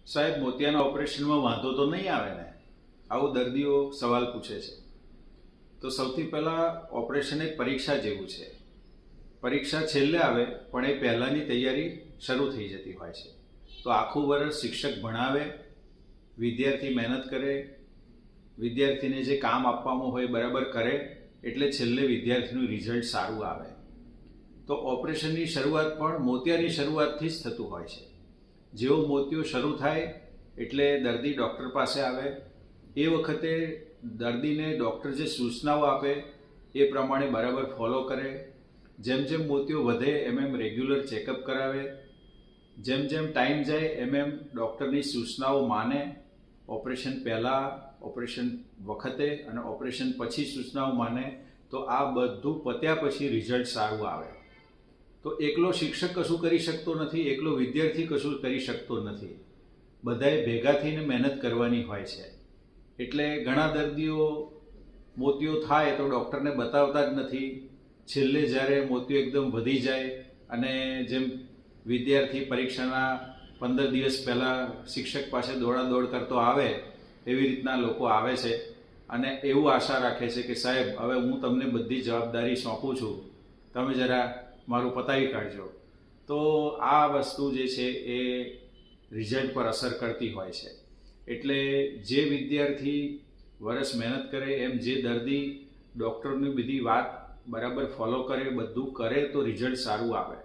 સાહેબ, મોતિયાના ઓપરેશનમાં વાંધો તો નહીં આવે ને? આવું દર્દીઓ સવાલ પૂછે છે. તો સૌથી પહેલાં ઓપરેશન એક પરીક્ષા જેવું છે. પરીક્ષા છેલ્લે આવે પણ એ પહેલાંની તૈયારી શરૂ થઈ જતી હોય છે. તો આખું વર્ષ શિક્ષક ભણાવે, વિદ્યાર્થી મહેનત કરે, વિદ્યાર્થીને જે કામ આપવામાં હોય બરાબર કરે, એટલે છેલ્લે વિદ્યાર્થીનું રિઝલ્ટ સારું આવે. તો ઓપરેશનની શરૂઆત પણ મોતિયાની શરૂઆતથી જ થતું હોય છે. જેવો મોતિયો શરૂ થાય એટલે દર્દી ડૉક્ટર પાસે આવે. એ વખતે દર્દીને ડૉક્ટર જે સૂચનાઓ આપે એ પ્રમાણે બરાબર ફોલો કરે. જેમ જેમ મોતિયો વધે એમ રેગ્યુલર ચેકઅપ કરાવે. જેમ જેમ ટાઈમ જાય એમ ડૉક્ટરની સૂચનાઓ માને. ઓપરેશન પહેલાં, ઓપરેશન વખતે અને ઓપરેશન પછી સૂચનાઓ માને. તો આ બધું પત્યા પછી રિઝલ્ટ સારું આવે. તો એકલો શિક્ષક કશું કરી શકતો નથી, એકલો વિદ્યાર્થી કશું કરી શકતો નથી. બધાએ ભેગા થઈને મહેનત કરવાની હોય છે. એટલે ઘણા દર્દીઓ મોતિયો થાય તો ડૉક્ટરને બતાવતા જ નથી. છેલ્લે જ્યારે મોતિયો એકદમ વધી જાય અને જેમ વિદ્યાર્થી પરીક્ષાના 15 દિવસ પહેલાં શિક્ષક પાસે દોડાદોડ કરતો આવે એવી રીતના લોકો આવે છે અને એવું આશા રાખે છે કે સાહેબ, હવે હું તમને બધી જવાબદારી સોંપું છું, તમે જરા મારું પતાવી કાઢજો. તો આ વસ્તુ જે છે એ રિઝલ્ટ પર અસર કરતી હોય છે. એટલે જે વિદ્યાર્થી વર્ષ મહેનત કરે એમ જે દર્દી ડૉક્ટરની બધી વાત બરાબર ફોલો કરે, બધું કરે તો રિઝલ્ટ સારું આવે.